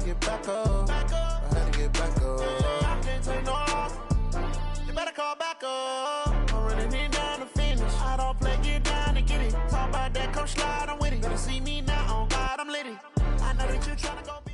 Get back up. I had to get back up. I can't take no loss. You better call back up. I'm running it down to finish. I don't play, get down to get it. Talk about that, come slide, I'm with it. Gonna see me now, on God, I'm litty. I know that you're trying to go be.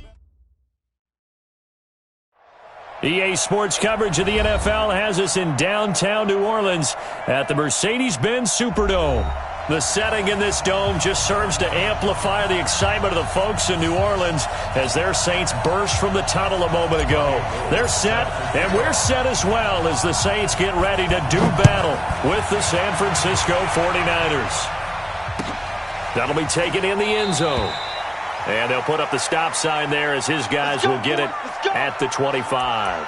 EA Sports coverage of the NFL has us in downtown New Orleans at the Mercedes-Benz Superdome. The setting in this dome just serves to amplify the excitement of the folks in New Orleans as their Saints burst from the tunnel a moment ago. They're set, and we're set as well as the Saints get ready to do battle with the San Francisco 49ers. That'll be taken in the end zone. And they'll put up the stop sign there as his guys will get it at the 25.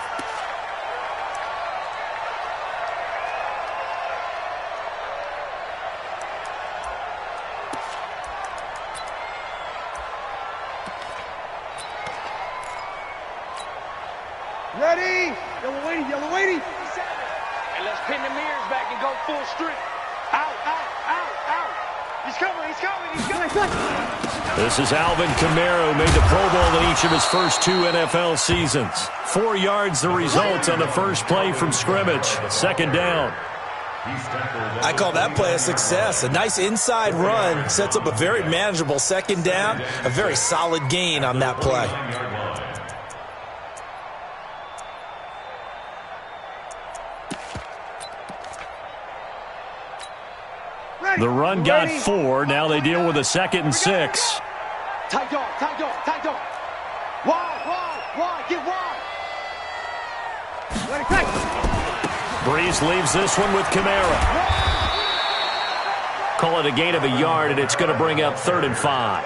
Ready? Yellow waiting. And let's pin the mirrors back and go full strength. Out. He's coming. This is Alvin Kamara, who made the Pro Bowl in each of his first 2 NFL seasons. 4 yards the result on the first play from scrimmage. Second down. I call that play a success. A nice inside run sets up a very manageable second down. A very solid gain on that play. The run got 4. Now they deal with a 2nd and 6. Tight dog. Wide. Get wide. Breeze leaves this one with Kamara. Call it a gain of a yard, and it's going to bring up 3rd and 5.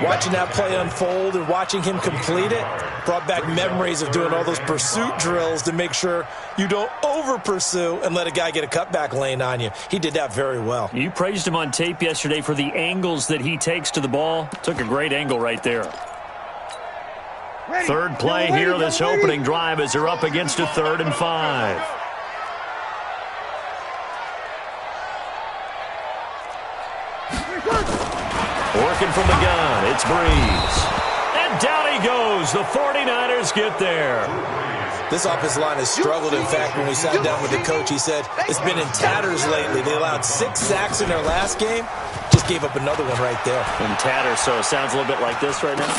Watching that play unfold and watching him complete it brought back memories of doing all those pursuit drills to make sure you don't over-pursue and let a guy get a cutback lane on you. He did that very well. You praised him on tape yesterday for the angles that he takes to the ball. Took a great angle right there. Third play here, this opening drive as they're up against a 3rd and 5. Working from the gun, it's Breeze. And down he goes. The 49ers get there. This offensive line has struggled. In fact, when we sat down with the coach, he said it's been in tatters lately. They allowed 6 sacks in their last game. Just gave up another one right there. In tatters, so it sounds a little bit like this right now.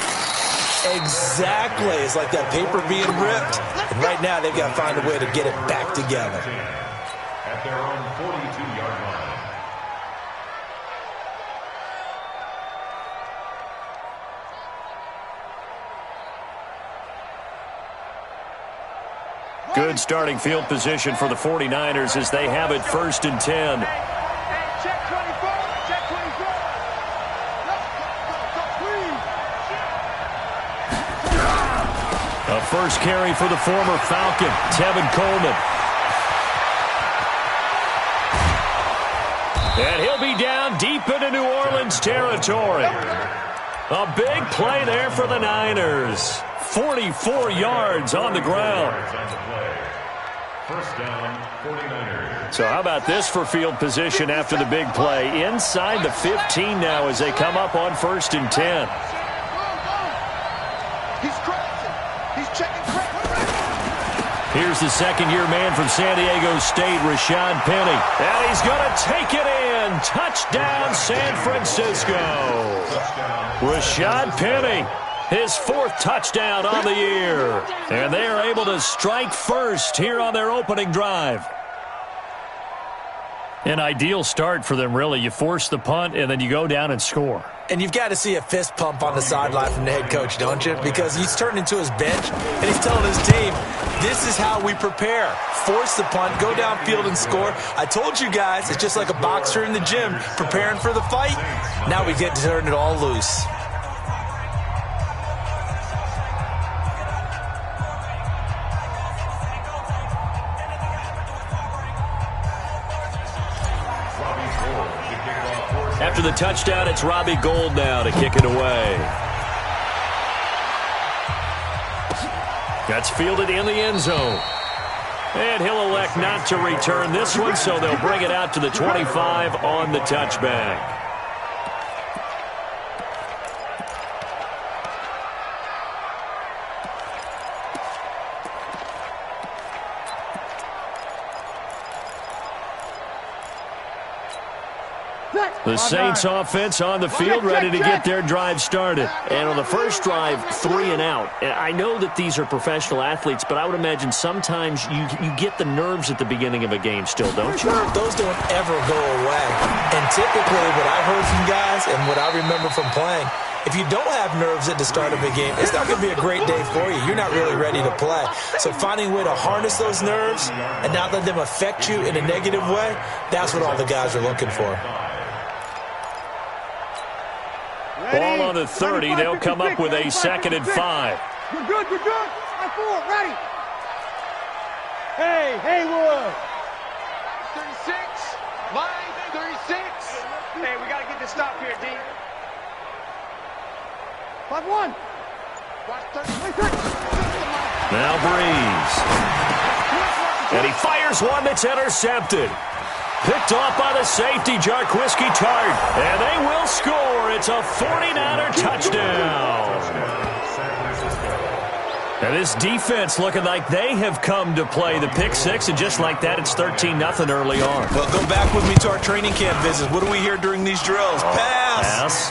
Exactly. It's like that paper being ripped. And right now, they've got to find a way to get it back together. At their own 42-yard line. Good starting field position for the 49ers as they have it 1st and 10. A first carry for the former Falcon, Tevin Coleman. And he'll be down deep into New Orleans territory. A big play there for the Niners. 44 yards on the ground. First down, 49ers. So how about this for field position after the big play? Inside the 15 now as they come up on 1st and 10. He's crossing. He's checking crack. Here's the second-year man from San Diego State, Rashad Penny. And he's going to take it in. Touchdown, San Francisco. Rashad Penny. His 4th touchdown on the year. And they are able to strike first here on their opening drive. An ideal start for them, really. You force the punt, and then you go down and score. And you've got to see a fist pump on the sideline from the head coach, don't you? Because he's turned into his bench, and he's telling his team, this is how we prepare. Force the punt, go downfield and score. I told you guys, it's just like a boxer in the gym preparing for the fight. Now we get to turn it all loose. After the touchdown, it's Robbie Gould now to kick it away. That's fielded in the end zone. And he'll elect not to return this one, so they'll bring it out to the 25 on the touchback. The Saints offense on the field, ready to get their drive started. And on the first drive, 3 and out. I know that these are professional athletes, but I would imagine sometimes you get the nerves at the beginning of a game still, don't you? Sure, those don't ever go away. And typically what I've heard from guys and what I remember from playing, if you don't have nerves at the start of a game, it's not going to be a great day for you. You're not really ready to play. So finding a way to harness those nerves and not let them affect you in a negative way, that's what all the guys are looking for. Ball on the 30. They'll come up with a 2nd and 5. You're good, you're good. Line 4, ready. Hey, Haywood. 36, line 36. Hey, we got to get this stop here, D. 5-1. Now Breeze. And he fires one that's intercepted. Picked off by the safety, Jarquiski Tart. And they will score. It's a 49er touchdown. And this defense looking like they have come to play the pick six, and just like that, it's 13-0 early on. Well, go back with me to our training camp visits. What do we hear during these drills? Pass.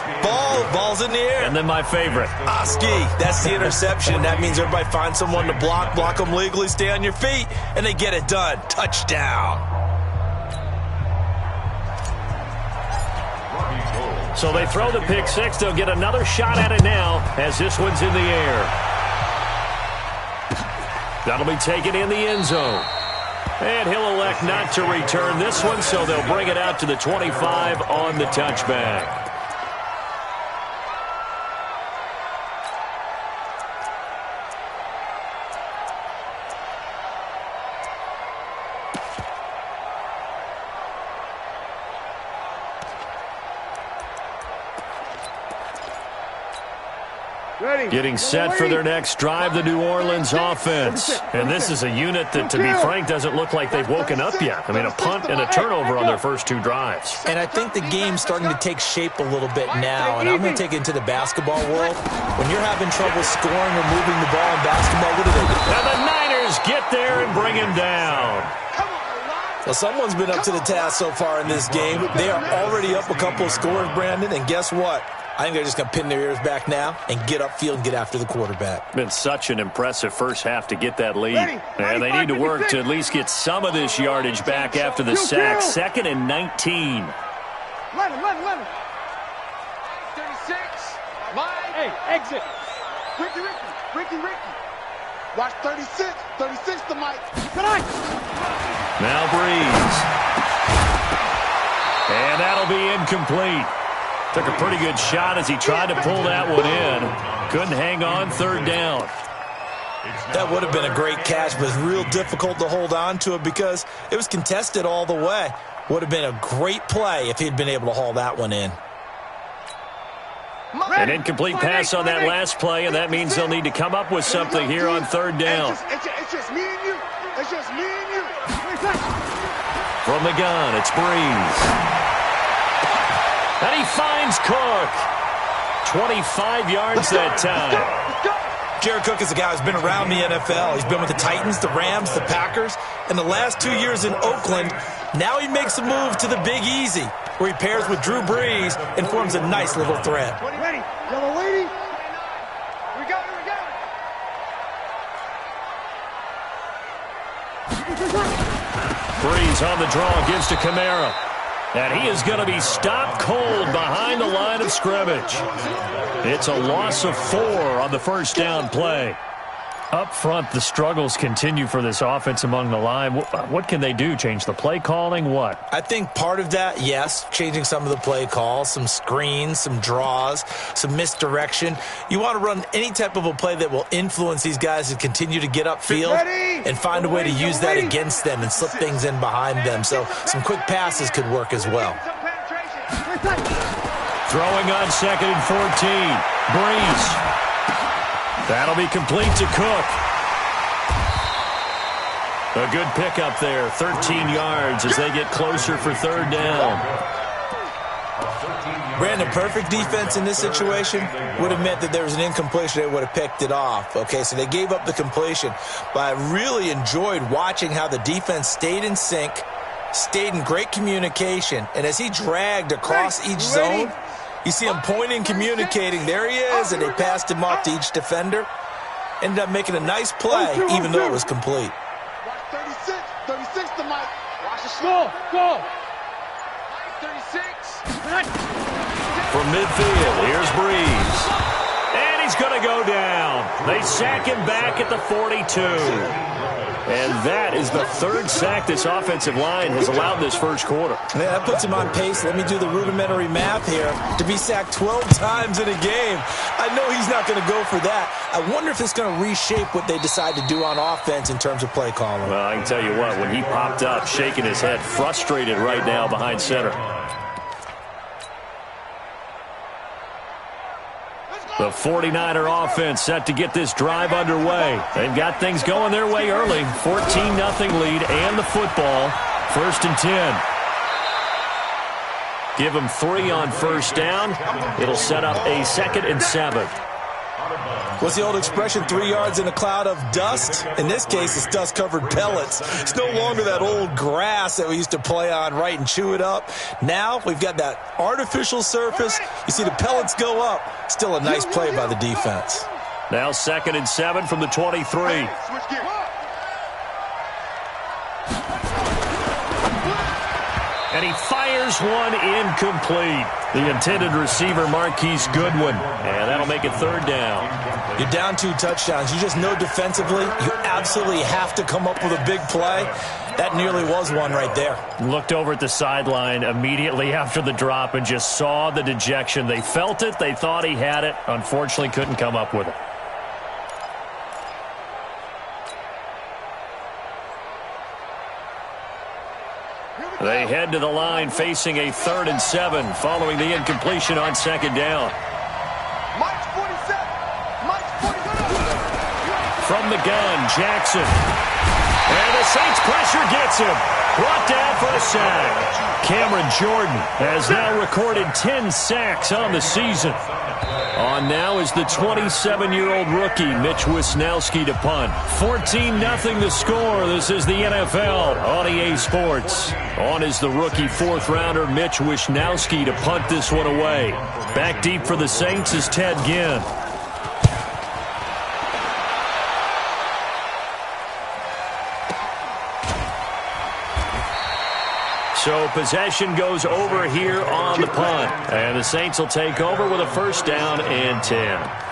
Ball's in the air. And then my favorite. Oski, that's the interception. That means everybody finds someone to block them legally, stay on your feet, and they get it done. Touchdown. So they throw the pick six. They'll get another shot at it now as this one's in the air. That'll be taken in the end zone. And he'll elect not to return this one, so they'll bring it out to the 25 on the touchback. Getting set for their next drive, the New Orleans offense. And this is a unit that, to be frank, doesn't look like they've woken up yet. I mean, a punt and a turnover on their first 2 drives. And I think the game's starting to take shape a little bit now. And I'm going to take it into the basketball world. When you're having trouble scoring or moving the ball in basketball, what do they do? And the Niners get there and bring him down. Well, someone's been up to the task so far in this game. They are already up a couple of scores, Brandon. And guess what? I think they're just going to pin their ears back now and get upfield and get after the quarterback. Been such an impressive first half to get that lead. And they need to work to at least get some of this yardage back after the sack. 2nd and 19. 11. 36. Line. Hey, exit. Ricky. Watch 36. 36 to Mike. Tonight. Now Breeze. And that'll be incomplete. Took a pretty good shot as he tried to pull that one in. Couldn't hang on, 3rd down. That would have been a great catch, but it's real difficult to hold on to it because it was contested all the way. Would have been a great play if he'd been able to haul that one in. An incomplete pass on that last play, and that means they'll need to come up with something here on 3rd down. It's just me and you. It's just me and you. From the gun, it's Breeze. And he finds Cook. 25 yards that time. Jared Cook is a guy who's been around the NFL. He's been with the Titans, the Rams, the Packers, and the last 2 years in Oakland. Now he makes a move to the Big Easy, where he pairs with Drew Brees and forms a nice little threat. Ready, yellow lady. We got it. Breeze on the draw, gives to Kamara. And he is going to be stopped cold behind the line of scrimmage. It's a loss of 4 on the first down play. Up front, the struggles continue for this offense among the line. What can they do? Change the play calling? What? I think part of that, yes, changing some of the play calls, some screens, some draws, some misdirection. You want to run any type of a play that will influence these guys to continue to get upfield and find a way to use that against them and slip things in behind them. So some quick passes could work as well. Throwing on 2nd and 14. Breeze. That'll be complete to Cook. A good pickup there. 13 yards as they get closer for 3rd down. Brandon, perfect defense in this situation would have meant that there was an incompletion. They would have picked it off. Okay, so they gave up the completion. But I really enjoyed watching how the defense stayed in sync, stayed in great communication. And as he dragged across each zone, you see him pointing, communicating. There he is, and they passed him off to each defender. Ended up making a nice play, even though it was complete. 36 to Mike. Watch the score. Go. 36. From midfield, here's Breeze. And he's going to go down. They sack him back at the 42. And that is the 3rd sack this offensive line has allowed this first quarter. Yeah, that puts him on pace. Let me do the rudimentary math here. To be sacked 12 times in a game, I know he's not going to go for that. I wonder if it's going to reshape what they decide to do on offense in terms of play calling. Well, I can tell you what, when he popped up, shaking his head, frustrated right now behind center. The 49er offense set to get this drive underway. They've got things going their way early. 14-0 lead and the football. 1st and 10. Give them 3 on 1st down. It'll set up a 2nd and 7. What's the old expression, 3 yards in a cloud of dust? In this case, it's dust-covered pellets. It's no longer that old grass that we used to play on, right, and chew it up. Now we've got that artificial surface. You see the pellets go up. Still a nice play by the defense. Now 2nd and 7 from the 23. And he fires one incomplete. The intended receiver, Marquise Goodwin. And that'll make it 3rd down. You're down 2 touchdowns. You just know defensively you absolutely have to come up with a big play. That nearly was one right there. Looked over at the sideline immediately after the drop and just saw the dejection. They felt it. They thought he had it. Unfortunately, couldn't come up with it. They head to the line facing a 3rd and 7 following the incompletion on 2nd down. Mike's 47. Mike's 47. From the gun, Jackson. And the Saints pressure gets him. Brought down for a sack. Cameron Jordan has now recorded 10 sacks on the season. On now is the 27-year-old rookie, Mitch Wisnowski, to punt. 14-0 the score. This is the NFL on EA Sports. On is the rookie 4th-rounder, Mitch Wisnowski, to punt this one away. Back deep for the Saints is Ted Ginn. So possession goes over here on the punt. And the Saints will take over with a 1st down and 10.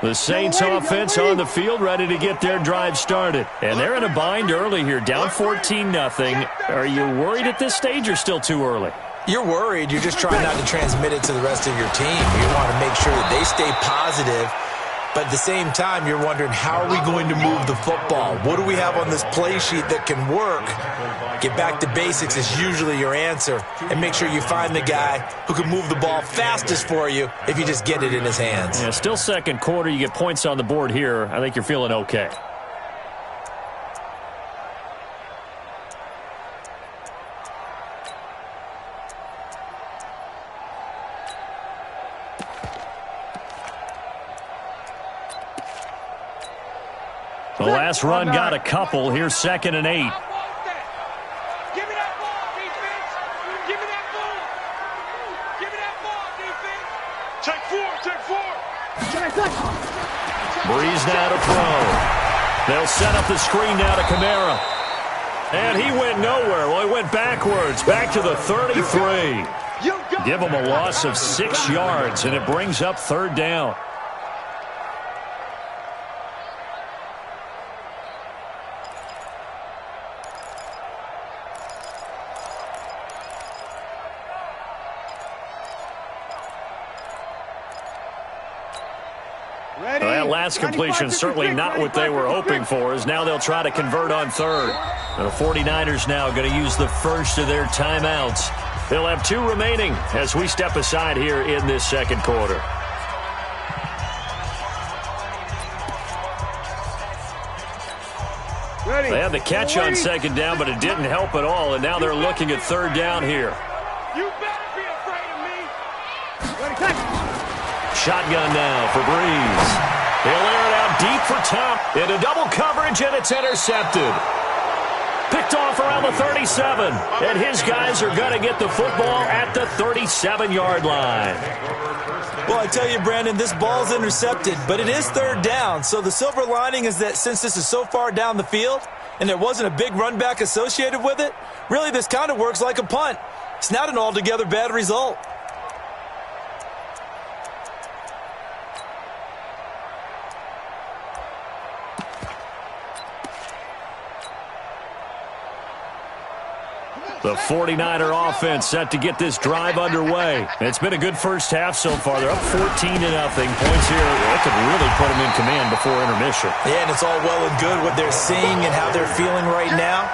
The Saints offense on the field ready to get their drive started. And they're in a bind early here, down 14-0. Are you worried at this stage or still too early? You're worried. You're just trying not to transmit it to the rest of your team. You want to make sure that they stay positive. But at the same time, you're wondering, how are we going to move the football? What do we have on this play sheet that can work? Get back to basics is usually your answer. And make sure you find the guy who can move the ball fastest for you if you just get it in his hands. Yeah, still 2nd quarter. You get points on the board here. I think you're feeling okay. The last run got a couple. Here's 2nd and 8. Give me that ball, defense. Give me that ball. Give me that ball, defense. Take 4. Breeze now to throw. They'll set up the screen now to Kamara. And he went nowhere. Well, he went backwards, back to the 33. Give him a loss of 6 yards, and it brings up 3rd down. Well, that last completion certainly not what they were hoping for, as now they'll try to convert on third. And the 49ers now going to use the first of their timeouts. They'll have 2 remaining as we step aside here in this second quarter. They had the catch on second down, but it didn't help at all, and now they're looking at third down here. You better be afraid of me. Shotgun now for Breeze. He'll air it out deep for Tom. Into double coverage, and it's intercepted. Picked off around the 37, and his guys are going to get the football at the 37-yard line. Well, I tell you, Brandon, this ball's intercepted, but it is third down. So the silver lining is that since this is so far down the field and there wasn't a big run back associated with it, really this kind of works like a punt. It's not an altogether bad result. The 49er offense set to get this drive underway. It's been a good first half so far. They're up 14-0. Points here that could really put them in command before intermission. Yeah, and it's all well and good what they're seeing and how they're feeling right now.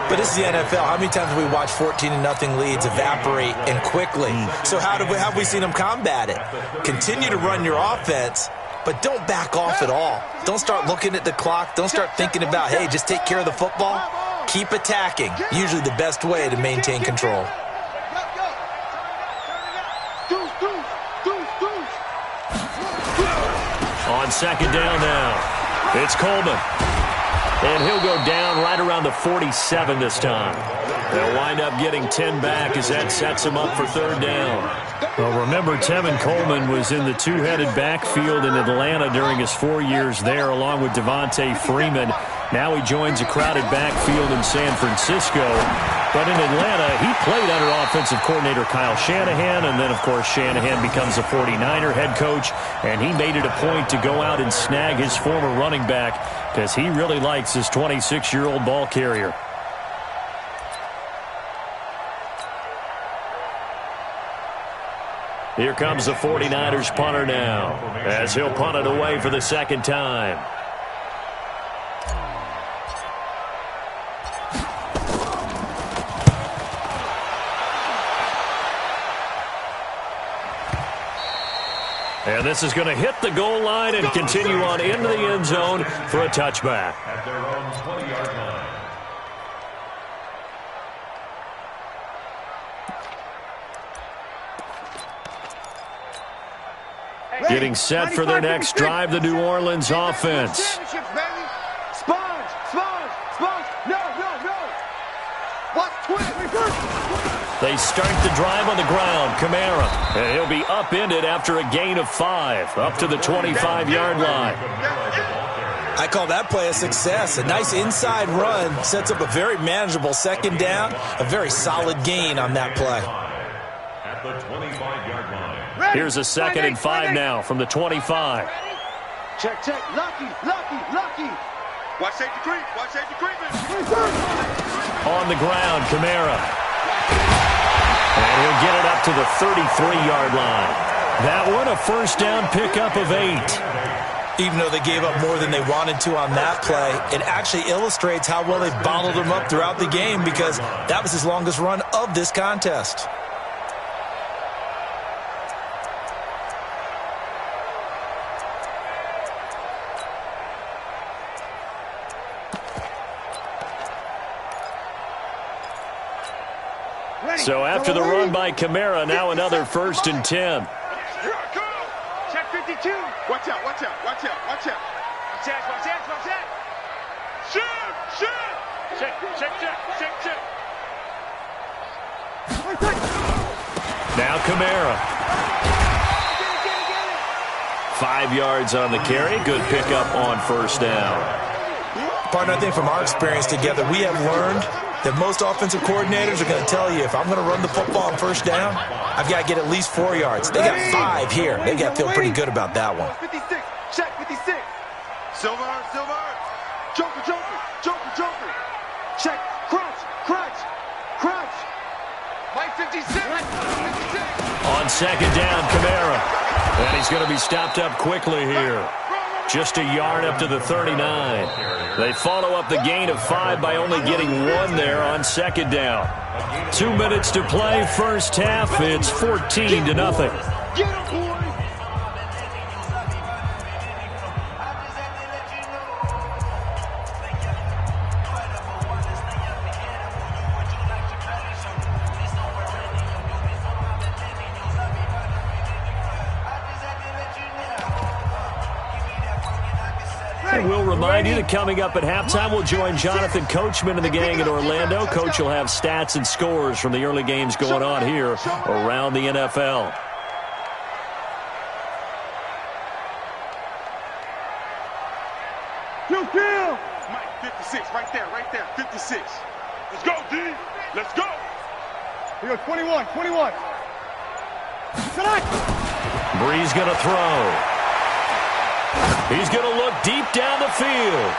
But this is the NFL. How many times have we watched 14-0 leads evaporate and quickly? So how have we seen them combat it? Continue to run your offense, but don't back off at all. Don't start looking at the clock. Don't start thinking about, hey, just take care of the football. Keep attacking. Usually the best way to maintain control. On second down now, it's Coleman. And he'll go down right around the 47 this time. They'll wind up getting 10 back as that sets him up for third down. Well, remember, Tevin Coleman was in the two-headed backfield in Atlanta during his 4 years there, along with Devontae Freeman. Now he joins a crowded backfield in San Francisco. But in Atlanta, he played under offensive coordinator Kyle Shanahan, and then, of course, Shanahan becomes a 49er head coach, and he made it a point to go out and snag his former running back because he really likes his 26-year-old ball carrier. Here comes the 49ers punter now, as he'll punt it away for the second time. And this is going to hit the goal line and continue on into the end zone for a touchback. At their own 20-yard line. Getting set for their next drive, the New Orleans offense. Sponge. No. What's 20? They start the drive on the ground. Kamara. And he'll be upended after a gain of 5, up to the 25-yard line. I call that play a success. A nice inside run sets up a very manageable second down. A very solid gain on that play. At the 25-yard line. Here's a 2nd and 5 now from the 25. Check. Lucky. Watch safety creeping. On the ground, Kamara. And he'll get it up to the 33-yard line. That one, a first down pickup of 8. Even though they gave up more than they wanted to on that play, it actually illustrates how well they bottled him up throughout the game because that was his longest run of this contest. So after the run by Kamara, now another 1st and 10. Check 52. Watch out. Watch out. Shoot. Check. Now Kamara. 5 yards on the carry. Good pickup on first down. Partner, I think from our experience together, we have learned that most offensive coordinators are going to tell you, if I'm going to run the football on first down, I've got to get at least 4 yards. They got 5 here. They got to feel pretty good about that one. 56. Check 56. Silver. Joker. Check. Crunch. Mike 56. On second down, Kamara. And he's going to be stopped up quickly here. Just a yard up to the 39. They follow up the gain of 5 by only getting 1 there on second down. 2 minutes to play, first half. It's 14-0. Get him, boy. We'll remind you that coming up at halftime, we'll join Jonathan Coachman and the gang in Orlando. Coach will have stats and scores from the early games going on here around the NFL. Mike, 56, right there, 56. Let's go, D. Let's go. Here we go, 21. Bree's going to throw. He's going to look deep down the field.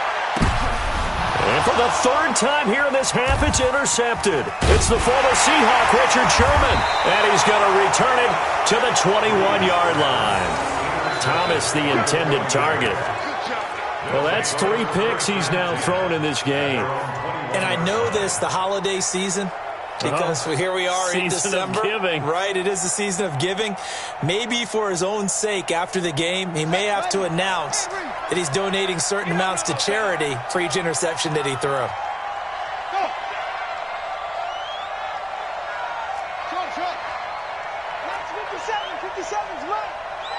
And for the third time here in this half, it's intercepted. It's the former Seahawk, Richard Sherman. And he's going to return it to the 21-yard line. Thomas, the intended target. Well, that's 3 picks he's now thrown in this game. And I know this, the holiday season, because here we are in December. Season of giving. Right, it is the season of giving. Maybe for his own sake after the game, he may have to announce that he's donating certain amounts to charity for each interception that he threw. Go. 57's Mike.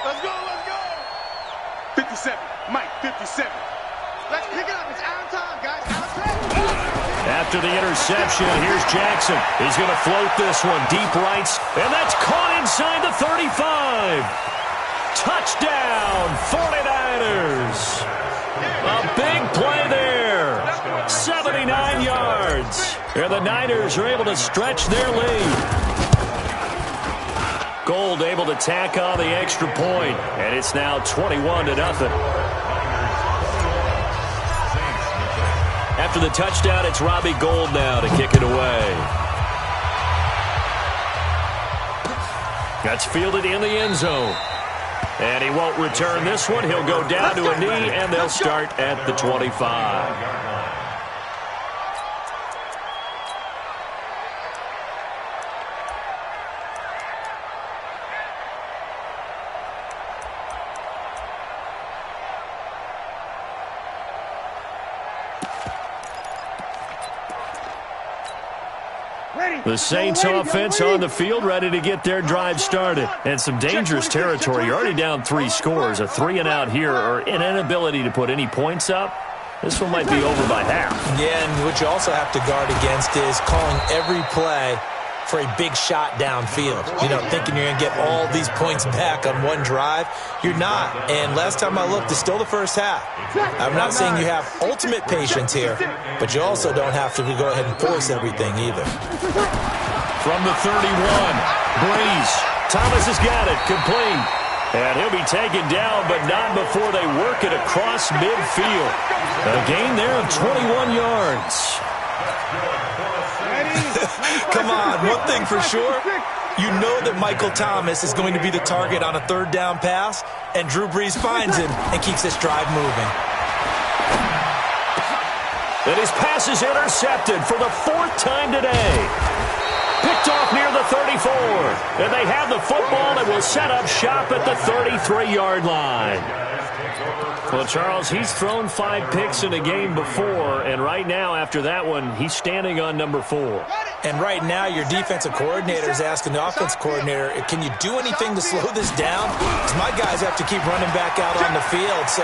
Let's go. 57, Mike, 57. Let's pick it up. It's out of time, guys. Out of time. After the interception, here's Jackson. He's going to float this one deep rights, and that's caught inside the 35. Touchdown, 49ers. A big play there. 79 yards. And the Niners are able to stretch their lead. Gold able to tack on the extra point, and it's now 21-0. After the touchdown, it's Robbie Gould now to kick it away. That's fielded in the end zone. And he won't return this one. He'll go down to a knee, and they'll start at the 25. The Saints offense on the field, ready to get their drive started. And some dangerous territory. You're already down 3 scores. A 3-and-out here, or an inability to put any points up. This one might be over by half. Yeah, and what you also have to guard against is calling every play for a big shot downfield. You know, thinking you're going to get all these points back on one drive. You're not. And last time I looked, it's still the first half. I'm not saying you have ultimate patience here, but you also don't have to go ahead and force everything either. From the 31, Breeze. Thomas has got it, complete. And he'll be taken down, but not before they work it across midfield. A gain there of 21 yards. Come on, one thing for sure, you know that Michael Thomas is going to be the target on a third down pass, and Drew Brees finds him and keeps this drive moving. And his pass is intercepted for the 4th time today. Picked off near the 34. And they have the football and will set up shop at the 33-yard line. Well, Charles, he's thrown 5 picks in a game before, and right now, after that one, he's standing on number 4. And right now, your defensive coordinator is asking the offensive coordinator, can you do anything to slow this down? Because my guys have to keep running back out on the field, so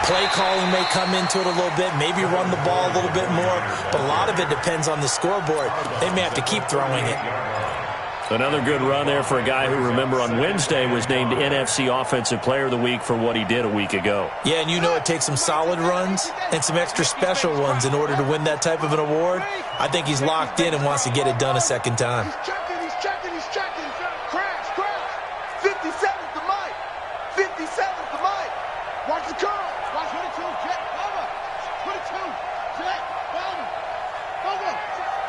play calling may come into it a little bit, maybe run the ball a little bit more, but a lot of it depends on the scoreboard. They may have to keep throwing it. Another good run there for a guy who, remember, on Wednesday was named NFC Offensive Player of the Week for what he did a week ago. Yeah, and you know it takes some solid runs and some extra special ones in order to win that type of an award. I think he's locked in and wants to get it done a second time. He's checking. Crash. 57th to Mike. 57th to Mike. Watch the curl. Watch 22, Jet, over. 22, Jet, over.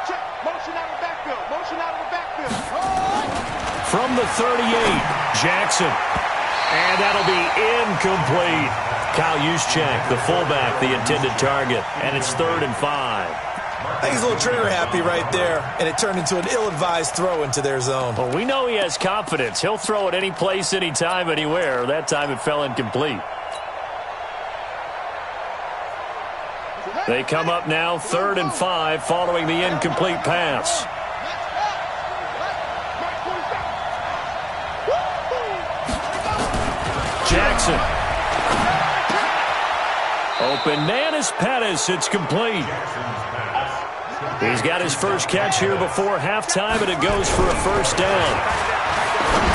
Check. Motion out of the backfield. From the 38, Jackson. And that'll be incomplete. Kyle Juszczyk, the fullback, the intended target. And it's 3rd and 5. I think he's a little trigger happy right there, and it turned into an ill-advised throw into their zone. Well, we know he has confidence. He'll throw it any place, anytime, anywhere. That time it fell incomplete. They come up now 3rd and 5 following the incomplete pass. Jackson. Open man is Pettis. It's complete. He's got his first catch here before halftime, and it goes for a first down.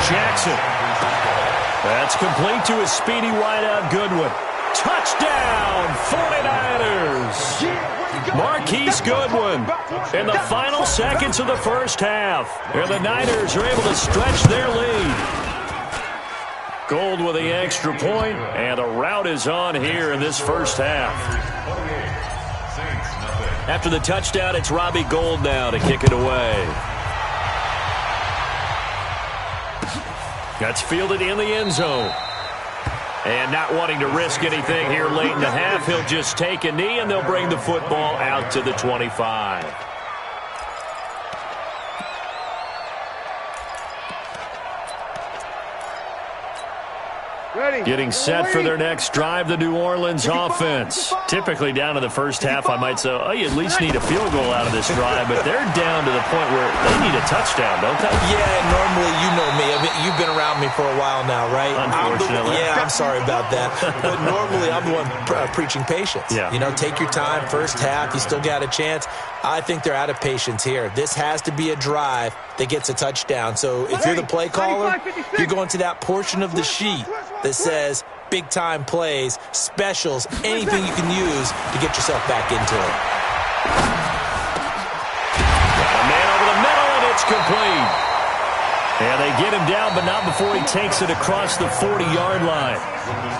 Jackson. That's complete to his speedy wideout Goodwin. Touchdown, 49ers. Marquise Goodwin in the final seconds of the first half. And the Niners are able to stretch their lead. Gold with the extra point, and a rout is on here in this first half. After the touchdown, it's Robbie Gould now to kick it away. That's fielded in the end zone. And not wanting to risk anything here late in the half, he'll just take a knee, and they'll bring the football out to the 25. Getting set for their next drive, the New Orleans offense. Typically down in the first half, I might say, oh, you at least need a field goal out of this drive, but they're down to the point where they need a touchdown, don't they? Yeah, normally, you know me. I mean, you've been around me for a while now, right? Unfortunately. I'm sorry about that. But normally, I'm the one preaching patience. Yeah. You know, take your time. First half, you still got a chance. I think they're out of patience here. This has to be a drive that gets a touchdown. So if you're the play caller, you're going to that portion of the sheet that says big-time plays, specials, anything you can use to get yourself back into it. A man over the middle, and it's complete. And they get him down, but not before he takes it across the 40-yard line.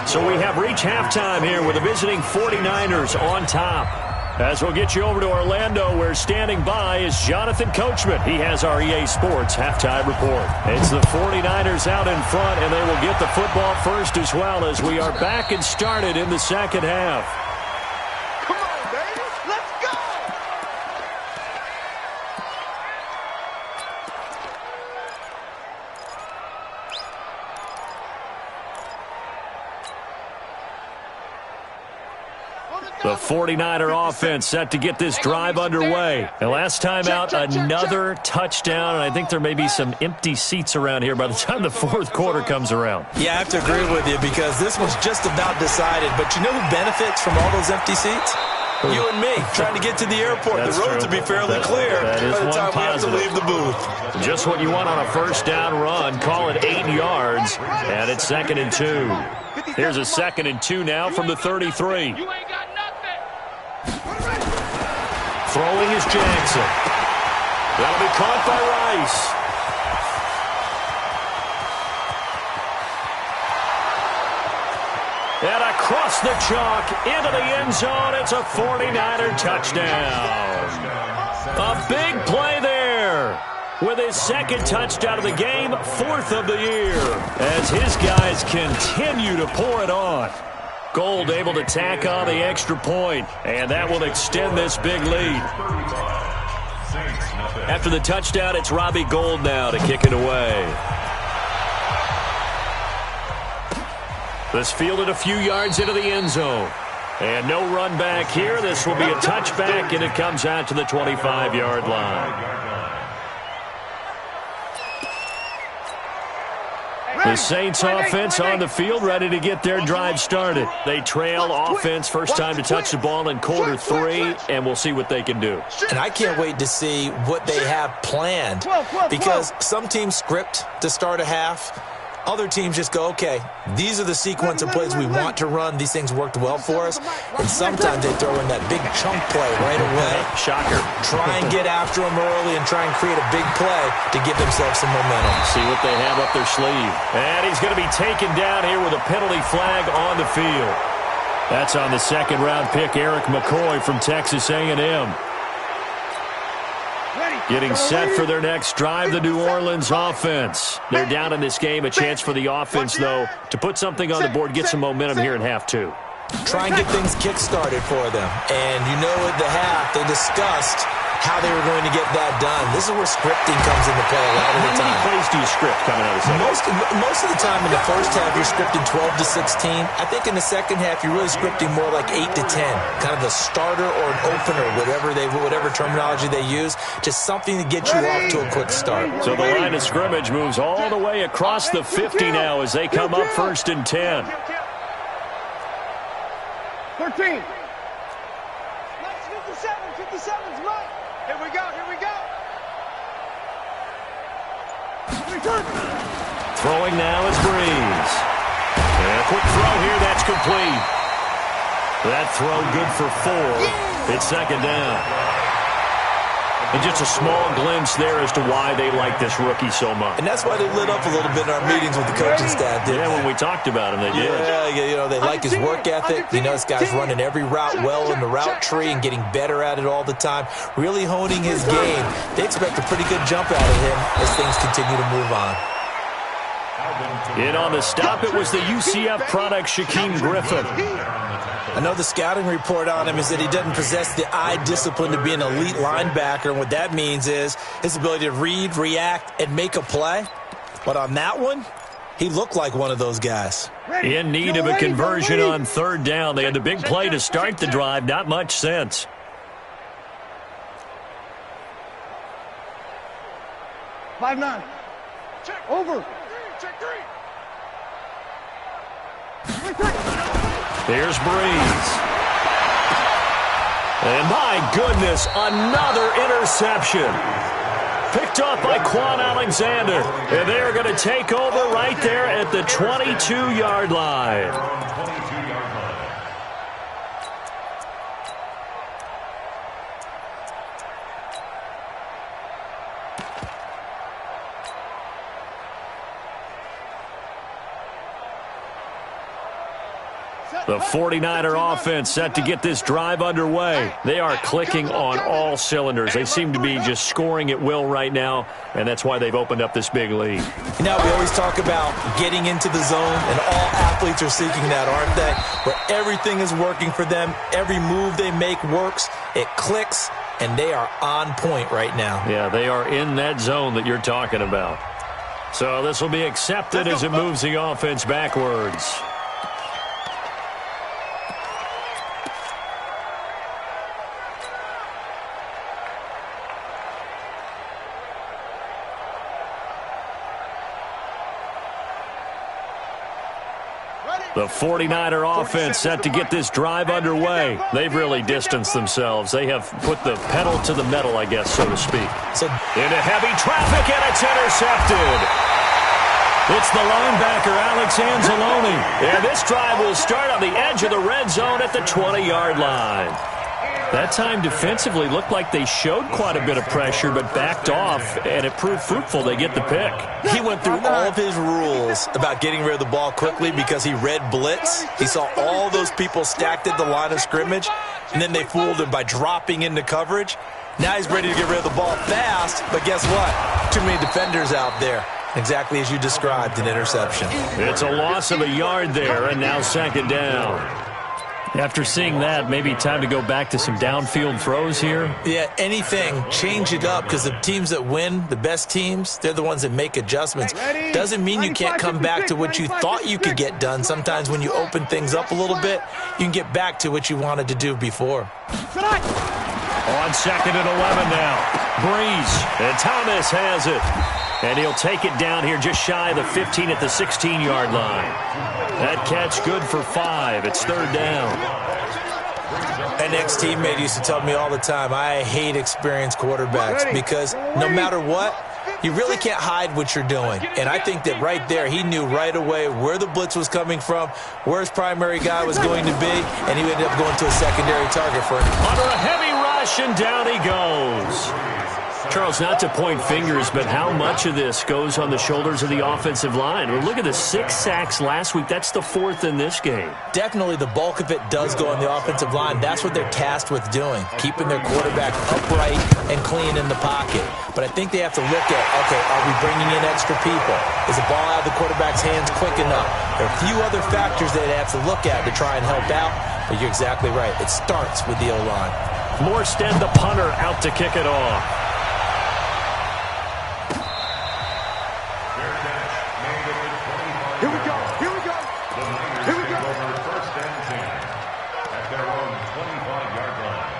So we have reached halftime here with the visiting 49ers on top. As we'll get you over to Orlando, where standing by is Jonathan Coachman. He has our EA Sports halftime report. It's the 49ers out in front, and they will get the football first as well as we are back and started in the second half. Come on, baby. Let's go. The 49er offense set to get this drive underway. And last time out, another touchdown, and I think there may be some empty seats around here by the time the fourth quarter comes around. Yeah, I have to agree with you because this one's just about decided. But you know who benefits from all those empty seats? You and me, trying to get to the airport. That's the roads true. will be fairly clear that is by the one time positive. we have to leave the booth. Just what you want on a first down run. Call it 8 yards, and it's 2nd and 2. Here's a 2nd and 2 now from the 33. You ain't got nothing. Throwing is Jackson. That'll be caught by Rice. And across the chalk into the end zone, it's a 49er touchdown. A big play there with his second touchdown of the game, 4th of the year, as his guys continue to pour it on. Gould able to tack on the extra point, and that will extend this big lead. After the touchdown, it's Robbie Gould now to kick it away. This fielded a few yards into the end zone. And no run back here. This will be a touchback, and it comes out to the 25-yard line. The Saints offense on the field, ready to get their drive started. They trail offense, first time to touch the ball in quarter 3, and we'll see what they can do. And I can't wait to see what they have planned because some teams script to start a half. Other teams just go, okay, these are the sequence of plays we want to run. These things worked well for us. And sometimes they throw in that big chunk play right away. Shocker. Try and get after them early and try and create a big play to give themselves some momentum. See what they have up their sleeve. And he's going to be taken down here with a penalty flag on the field. That's on the second-round pick, Eric McCoy from Texas A&M. Ready. Getting set for their next drive, the New Orleans offense. They're down in this game. A chance for the offense, though, to put something on the board, get some momentum here in half two. Try and get things kick-started for them. And you know at the half, they discussed how they were going to get that done. This is where scripting comes into play a lot of the time. How many plays do you script coming out of the second? Most of the time in the first half, you're scripting 12 to 16. I think in the second half, you're really scripting more like 8 to 10. Kind of a starter or an opener, whatever terminology they use. Just something to get you off to a quick start. So the line of scrimmage moves all the way across the 50 now as they come up 1st and 10. 13. 57's right. Here we go. Throwing now is Breeze. And a quick throw here, that's complete. That throw good for 4. It's 2nd down. And just a small glimpse there as to why they like this rookie so much. And that's why they lit up a little bit in our meetings with the coaching staff, didn't they? When we talked about him, they did. Yeah, they like his work ethic. This guy's running every route well in the route tree and getting better at it all the time, really honing his game. They expect a pretty good jump out of him as things continue to move on. In on the stop, it was the UCF product, Shaquem Griffin. I know the scouting report on him is that he doesn't possess the eye discipline to be an elite linebacker, and what that means is his ability to read, react, and make a play. But on that one, he looked like one of those guys. In need of a conversion on 3rd down. They had the big play to start the drive. Not much sense. Five 9. Over. Check 3. Here's Breeze. And my goodness, another interception. Picked off by Quan Alexander. And they are going to take over right there at the 22-yard line. The 49er offense set to get this drive underway. They are clicking on all cylinders. They seem to be just scoring at will right now, and that's why they've opened up this big lead. We always talk about getting into the zone, and all athletes are seeking that, aren't they? Where everything is working for them. Every move they make works. It clicks, and they are on point right now. Yeah, they are in that zone that you're talking about. So this will be accepted as it moves the offense backwards. The 49er offense set to get this drive underway. They've really distanced themselves. They have put the pedal to the metal, I guess, so to speak. Into heavy traffic, and it's intercepted. It's the linebacker, Alex Anzalone. And this drive will start on the edge of the red zone at the 20-yard line. That time defensively looked like they showed quite a bit of pressure but backed off, and it proved fruitful. They get the pick. He went through all of his rules about getting rid of the ball quickly because he read blitz. He saw all those people stacked at the line of scrimmage, and then they fooled him by dropping into coverage. Now he's ready to get rid of the ball fast, but guess what? Too many defenders out there. Exactly as you described, an interception. It's a loss of a yard there, and now 2nd down. After seeing that, maybe time to go back to some downfield throws here. Yeah, anything. Change it up because the teams that win, the best teams, they're the ones that make adjustments. Doesn't mean you can't come back to what you thought you could get done. Sometimes when you open things up a little bit, you can get back to what you wanted to do before. On 2nd and 11 now. Breeze, and Thomas has it. And he'll take it down here just shy of the 15 at the 16-yard line. That catch good for 5. It's 3rd down. An ex-teammate used to tell me all the time, I hate experienced quarterbacks because no matter what, you really can't hide what you're doing. And I think that right there, he knew right away where the blitz was coming from, where his primary guy was going to be, and he ended up going to a secondary target for him. Under a heavy rush, and down he goes. Charles, not to point fingers, but how much of this goes on the shoulders of the offensive line? Well, look at the 6 sacks last week. That's the 4th in this game. Definitely the bulk of it does go on the offensive line. That's what they're tasked with doing, keeping their quarterback upright and clean in the pocket. But I think they have to look at, okay, are we bringing in extra people? Is the ball out of the quarterback's hands quick enough? There are a few other factors they have to look at to try and help out, but you're exactly right. It starts with the O-line. Morstead, the punter, out to kick it off. Here we go. Here we go. Here we go. First and 10 at their own 25-yard line.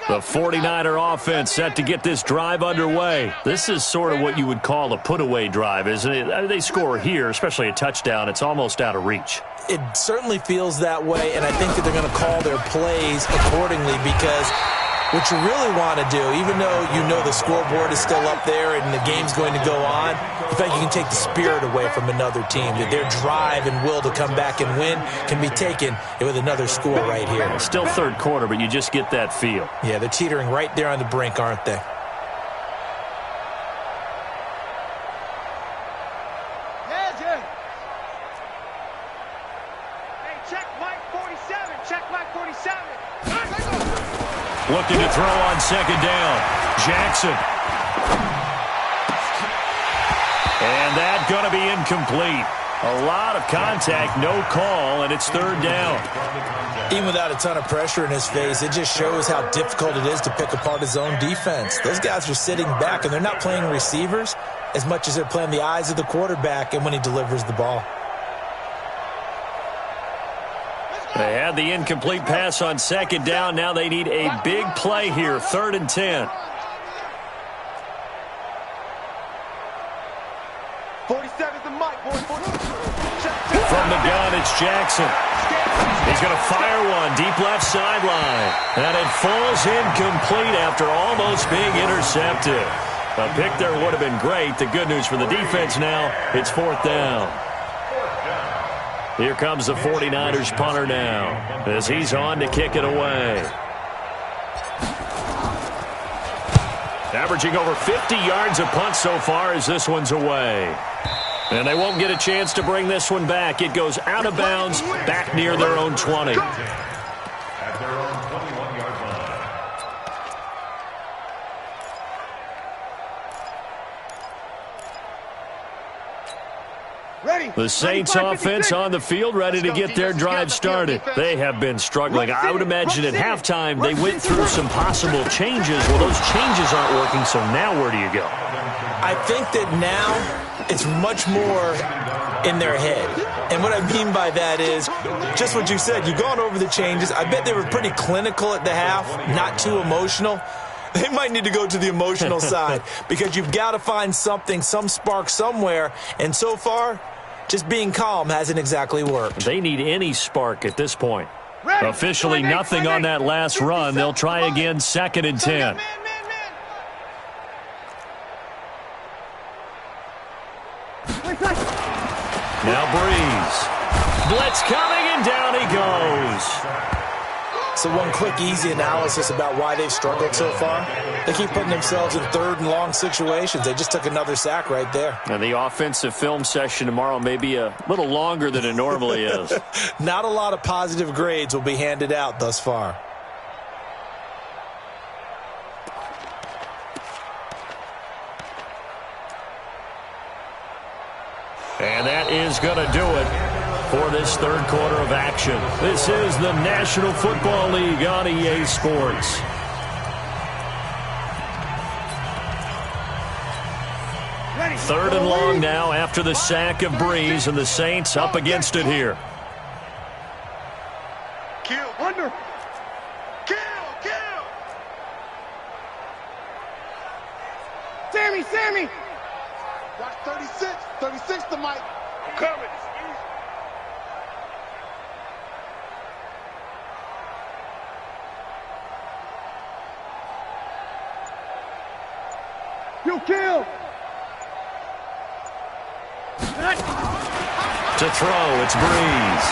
The 49er offense set to get this drive underway. This is sort of what you would call a put-away drive, isn't it? They score here, especially a touchdown. It's almost out of reach. It certainly feels that way, and I think that they're going to call their plays accordingly because what you really want to do, even though you know the scoreboard is still up there and the game's going to go on, in fact, you can take the spirit away from another team. That their drive and will to come back and win can be taken with another score right here. Still third quarter, but you just get that feel. Yeah, they're teetering right there on the brink, aren't they? Looking to throw on second down. Jackson. And that's going to be incomplete. A lot of contact, no call, and it's third down. Even without a ton of pressure in his face, it just shows how difficult it is to pick apart his own defense. Those guys are sitting back, and they're not playing receivers as much as they're playing the eyes of the quarterback and when he delivers the ball. They had the incomplete pass on second down. Now they need a big play here, 3rd and 10. 47's the mic, boy. From the gun, it's Jackson. He's going to fire one deep left sideline. And it falls incomplete after almost being intercepted. A pick there would have been great. The good news for the defense now, it's 4th down. Here comes the 49ers punter now as he's on to kick it away. Averaging over 50 yards a punt so far as this one's away. And they won't get a chance to bring this one back. It goes out of bounds back near their own 20. At their own 21-yard line. The Saints offense on the field ready to get their drive started. They have been struggling. I would imagine at halftime they went through some possible changes. Well, those changes aren't working, so now where do you go? I think that now it's much more in their head. And what I mean by that is just what you said. You've gone over the changes. I bet they were pretty clinical at the half, not too emotional. They might need to go to the emotional side because you've got to find something, some spark somewhere. And so far, just being calm hasn't exactly worked. They need any spark at this point. Officially nothing on that last run. They'll try again, 2nd and 10. Now Breeze. Blitz coming, and down he goes. So one quick, easy analysis about why they've struggled so far. They keep putting themselves in 3rd and long situations. They just took another sack right there. And the offensive film session tomorrow may be a little longer than it normally is. Not a lot of positive grades will be handed out thus far. And that is going to do it for this 3rd quarter of action. This is the National Football League on EA Sports. Third and long now after the sack of Breeze, and the Saints up against it here. Kill. Under. Kill. Kill. Sammy. Watch 36. 36 the mic. I'm coming. You kill. To throw, it's Breeze.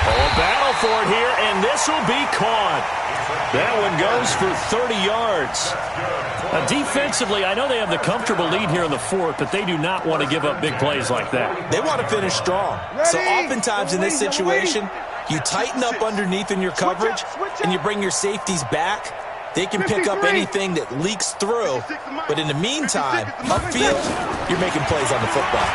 Oh, a battle for it here, and this will be caught. That one goes for 30 yards. Defensively, I know they have the comfortable lead here in the fourth, but they do not want to give up big plays like that. They want to finish strong. So oftentimes in this situation, you tighten up underneath in your coverage, and you bring your safeties back. They can pick up anything that leaks through, but in the meantime, upfield, you're making plays on the football.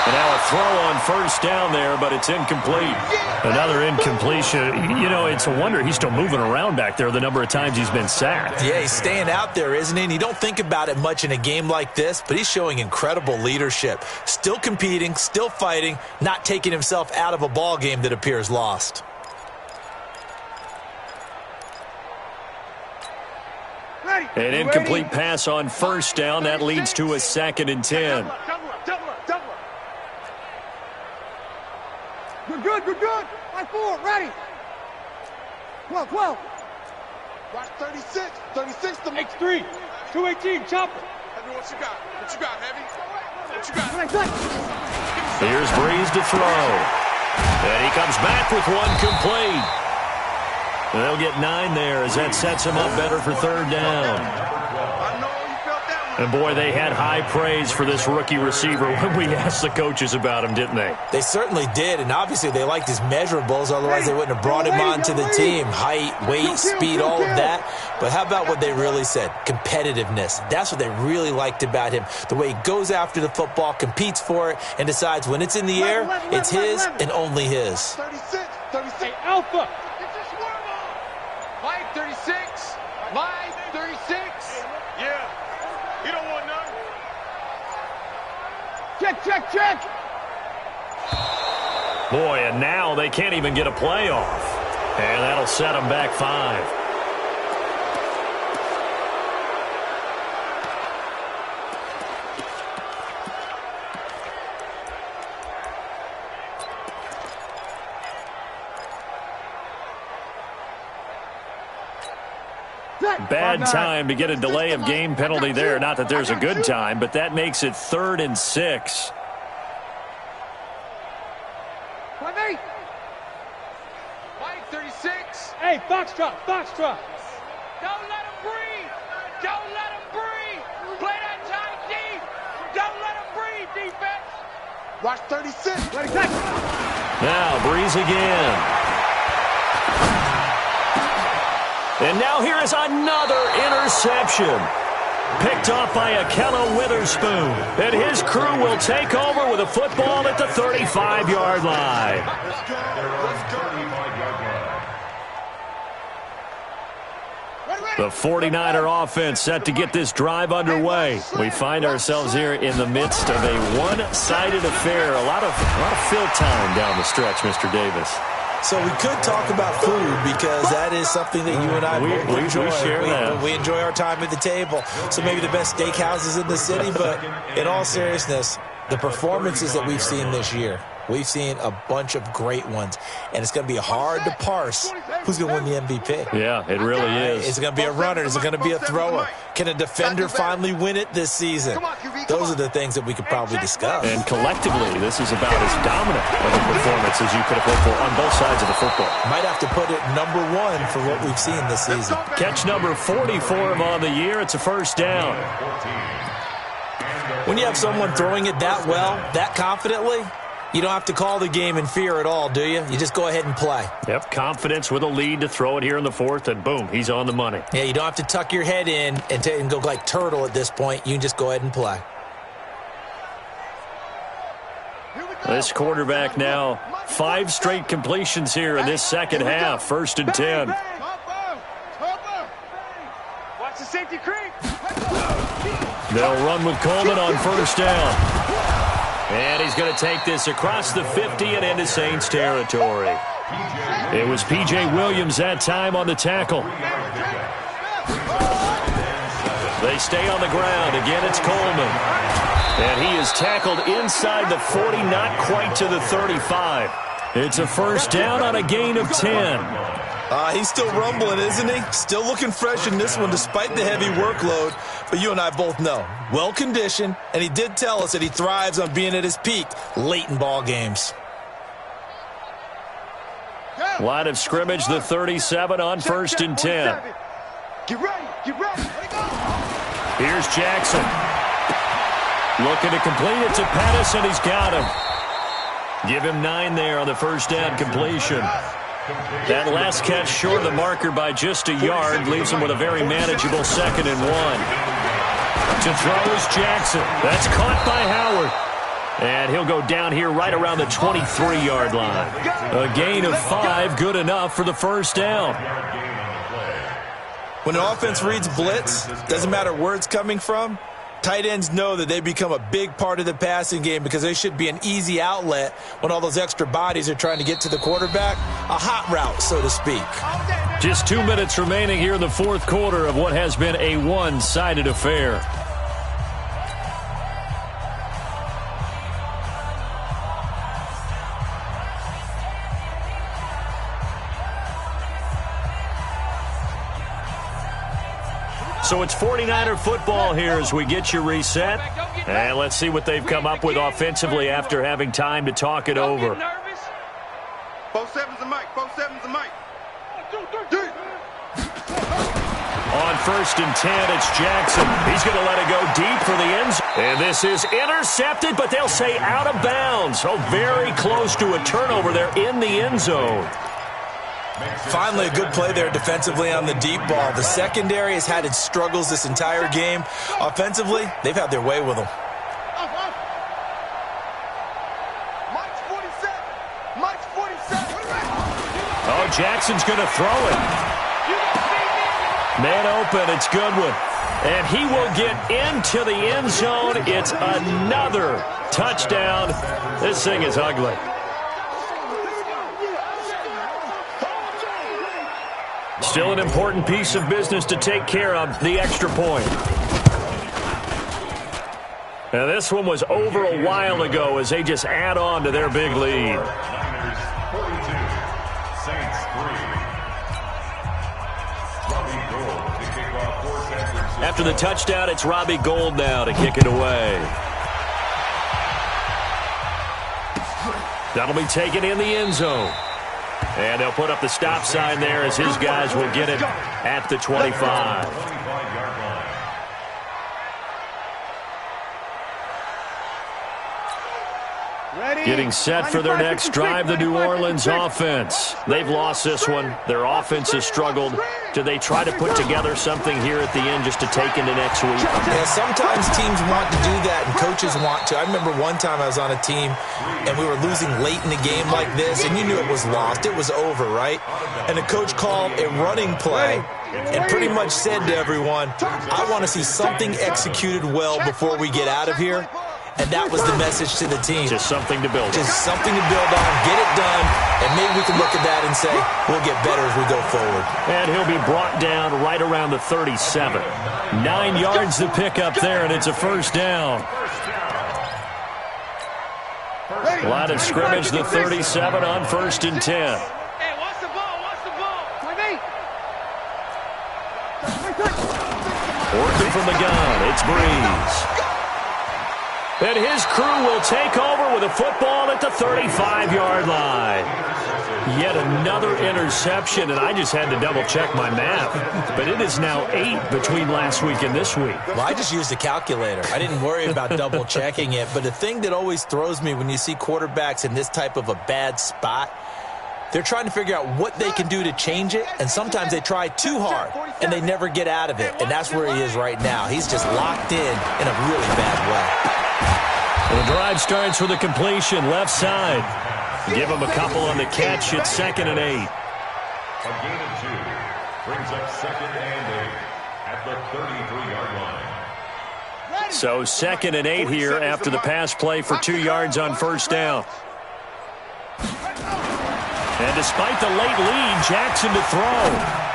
And now a throw on first down there, but it's incomplete. Another incompletion. You know, it's a wonder he's still moving around back there the number of times he's been sacked. Yeah, he's staying out there, isn't he? And you don't think about it much in a game like this, but he's showing incredible leadership. Still competing, still fighting, not taking himself out of a ball game that appears lost. An incomplete pass on first down. That leads to a 2nd and 10. We're good. Line 4, ready. 12. Watch 36 to X3, 218, chopper. Heavy, what you got, Heavy? What you got? Here's Breeze to throw. And he comes back with one complete. And they'll get 9 there as that sets him up better for third down. I know you felt that one. And, boy, they had high praise for this rookie receiver when we asked the coaches about him, didn't they? They certainly did, and obviously they liked his measurables. Otherwise, they wouldn't have brought him onto the team. Height, weight, speed, all of that. But how about what they really said? Competitiveness. That's what they really liked about him. The way he goes after the football, competes for it, and decides when it's in the air, it's his and only his. 36. Hey, Alpha. Mike 36. Mike 36. Yeah. He don't want none. Check. Boy, and now they can't even get a play off. And that'll set them back 5. Bad time to get a delay of game penalty there. Not that there's a good time, but that makes it 3rd and 6. Mike 36. Hey, Foxtrot. Don't let him breathe. Play that tight deep. Don't let him breathe, defense. Watch 36. Ready, take. Now Breeze again. And now here is another interception. Picked off by Akello Witherspoon. And his crew will take over with a football at the 35-yard line. The 49er offense set to get this drive underway. We find ourselves here in the midst of a one-sided affair. A lot of fill time down the stretch, Mr. Davis. So we could talk about food because that is something that you and I both enjoy. We share that. We enjoy our time at the table. So maybe the best steakhouses in the city, but in all seriousness, the performances that we've seen this year, we've seen a bunch of great ones, and it's going to be hard to parse who's going to win the MVP. Yeah, it really is. Is it going to be a runner? Is it going to be a thrower? Can a defender finally win it this season? Those are the things that we could probably discuss. And collectively, this is about as dominant of a performance as you could have hoped for on both sides of the football. Might have to put it number 1 for what we've seen this season. Catch number 40 for him on the year. It's a first down. When you have someone throwing it that well, that confidently, you don't have to call the game in fear at all, do you? You just go ahead and play. Yep, confidence with a lead to throw it here in the 4th, and boom, he's on the money. Yeah, you don't have to tuck your head in and go like turtle at this point. You can just go ahead and play. This quarterback now, 5 straight completions here in this second half. 1st and 10. Watch the safety creep. They'll run with Coleman on first down. And he's going to take this across the 50 and into Saints territory. It was P.J. Williams that time on the tackle. They stay on the ground. Again, it's Coleman. And he is tackled inside the 40, not quite to the 35. It's a first down on a gain of 10. He's still rumbling, isn't he? Still looking fresh in this one despite the heavy workload. But you and I both know, well-conditioned, and he did tell us that he thrives on being at his peak late in ball games. Line of scrimmage, the 37 on 1st and 10. Get ready, get ready. Here's Jackson. Looking to complete it to Pettis, and he's got him. Give him 9 there on the first down completion. That last catch short of the marker by just a yard leaves him with a very manageable 2nd and 1. To throw is Jackson. That's caught by Howard. And he'll go down here right around the 23-yard line. A gain of 5, good enough for the first down. When an offense reads blitz, doesn't matter where it's coming from, tight ends know that they become a big part of the passing game because they should be an easy outlet when all those extra bodies are trying to get to the quarterback. A hot route, so to speak. Just 2 minutes remaining here in the fourth quarter of what has been a one-sided affair. So it's 49er football here as we get you reset. And let's see what they've come up with offensively after having time to talk it over. 4-7's a mic. 4-7's a mic. On 1st and 10, it's Jackson. He's going to let it go deep for the end zone. And this is intercepted, but they'll say out of bounds. So very close to a turnover there in the end zone. Finally, a good play there defensively on the deep ball. The secondary has had its struggles this entire game. Offensively, they've had their way with them. Mike's 47. Mike's 47. Oh, Jackson's going to throw it. Man open, it's Goodwin. And he will get into the end zone. It's another touchdown. This thing is ugly. Still an important piece of business to take care of, the extra point. Now this one was over a while ago as they just add on to their big lead. Niners 42, Saints 3. Robbie Gould to kick off for San Francisco. After the touchdown, it's Robbie Gould now to kick it away. That'll be taken in the end zone. And they'll put up the stop sign there as his guys will get it at the 25. 25-yard line. Getting set for their next drive, the New Orleans offense. They've lost this one. Their offense has struggled. Do they try to put together something here at the end just to take into next week? Yeah, sometimes teams want to do that and coaches want to. I remember one time I was on a team and we were losing late in the game like this, and you knew it was lost. It was over, right? And the coach called a running play and pretty much said to everyone, I want to see something executed well before we get out of here. And that was the message to the team. Just something to build on. Just something to build on, get it done, and maybe we can look at that and say, we'll get better as we go forward. And he'll be brought down right around the 37. 9 yards to pick up there, and it's a first down. Line of scrimmage, the 37 on 1st and 10. Hey, watch the ball, watch the ball. Working from the gun, it's Breeze. And his crew will take over with a football at the 35-yard line. Yet another interception, and I just had to double-check my math. But it is now 8 between last week and this week. Well, I just used a calculator. I didn't worry about double-checking it. But the thing that always throws me when you see quarterbacks in this type of a bad spot, they're trying to figure out what they can do to change it, and sometimes they try too hard, and they never get out of it. And that's where he is right now. He's just locked in a really bad way. The drive starts with a completion, left side. Give him a couple on the catch. It's 2nd and 8. A gain of 2 brings up 2nd and 8 at the 33-yard line. So 2nd and 8 here after the pass play for 2 yards on first down. And despite the late lead, Jackson to throw.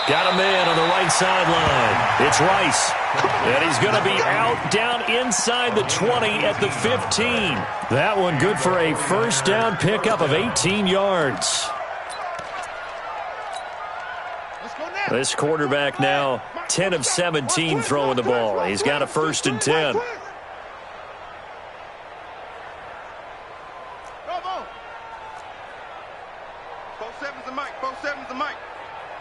Got a man on the right sideline. It's Rice. And he's going to be out down inside the 20 at the 15. That one good for a first down pickup of 18 yards. This quarterback now 10 of 17 throwing the ball. He's got a 1st and 10. Go, go. 4-7's the mic. 4-7's the mic.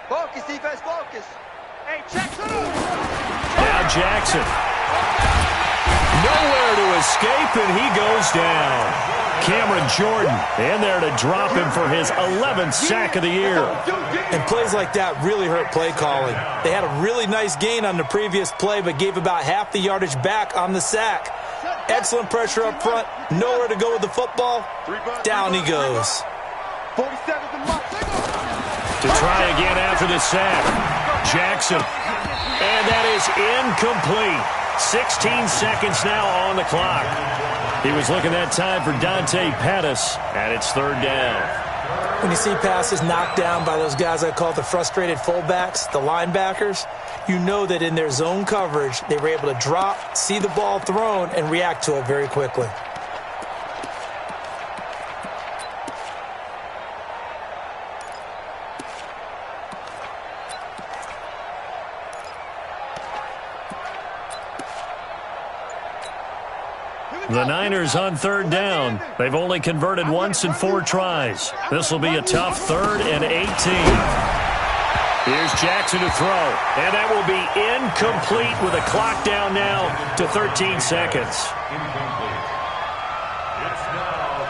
Focus, defense, focus. Hey, Jackson. Now Jackson. Nowhere to escape, and he goes down. Cameron Jordan in there to drop him for his 11th sack of the year. And plays like that really hurt play calling. They had a really nice gain on the previous play, but gave about half the yardage back on the sack. Excellent pressure up front. Nowhere to go with the football. Down he goes. 47's the mic. To try again after the sack. Jackson. And that is incomplete. 16 seconds now on the clock. He was looking that time for Dante Pettis, and it's 3rd down. When you see passes knocked down by those guys I call the frustrated fullbacks, the linebackers, you know that in their zone coverage, they were able to drop, see the ball thrown, and react to it very quickly. The Niners on 3rd down. They've only converted once in 4 tries. This will be a tough 3rd and 18. Here's Jackson to throw. And that will be incomplete with a clock down now to 13 seconds.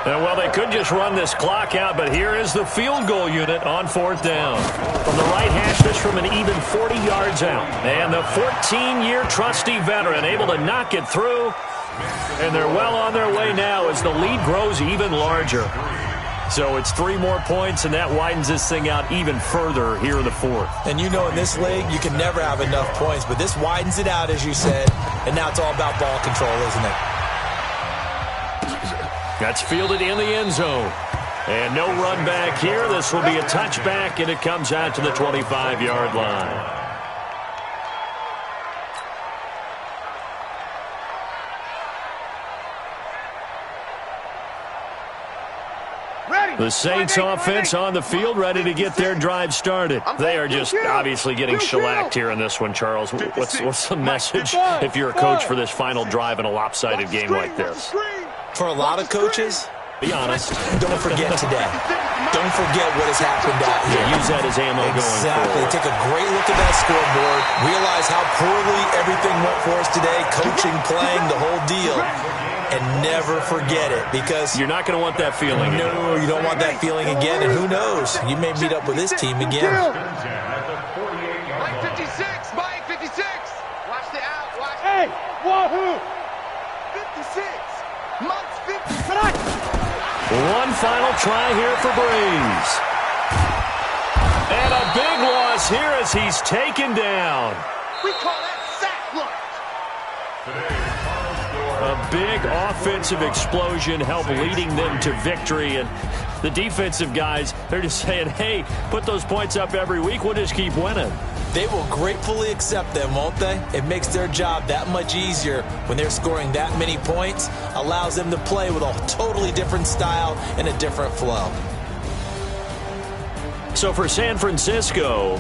And, well, they could just run this clock out, but here is the field goal unit on 4th down. From the right hash, this from an even 40 yards out. And the 14-year trusty veteran able to knock it through. And they're well on their way now as the lead grows even larger. So it's 3 more points, and that widens this thing out even further here in the 4th. And you know in this league, you can never have enough points, but this widens it out, as you said, and now it's all about ball control, isn't it? That's fielded in the end zone. And no run back here. This will be a touchback, and it comes out to the 25-yard line. The Saints offense on the field, ready to get their drive started. They are just obviously getting shellacked here in this one, Charles. What's the message if you're a coach for this final drive in a lopsided game like this? For a lot of coaches, be honest. Don't forget today. Don't forget what has happened out here. Use that as ammo going forward. Take a great look at that scoreboard. Realize how poorly everything went for us today. Coaching, playing, the whole deal. And never forget it, because you're not going to want that feeling. No, you don't want that feeling again. And who knows? You may meet up with this team again. Mike 56. Mike 56. Watch the out. Watch. Hey, wahoo. 56. Mike's 56. One final try here for Breeze. And a big loss here as he's taken down. We call that sack lunch. A big offensive explosion helped leading them to victory. And the defensive guys, they're just saying, hey, put those points up every week. We'll just keep winning. They will gratefully accept them, won't they? It makes their job that much easier when they're scoring that many points. Allows them to play with a totally different style and a different flow. So for San Francisco,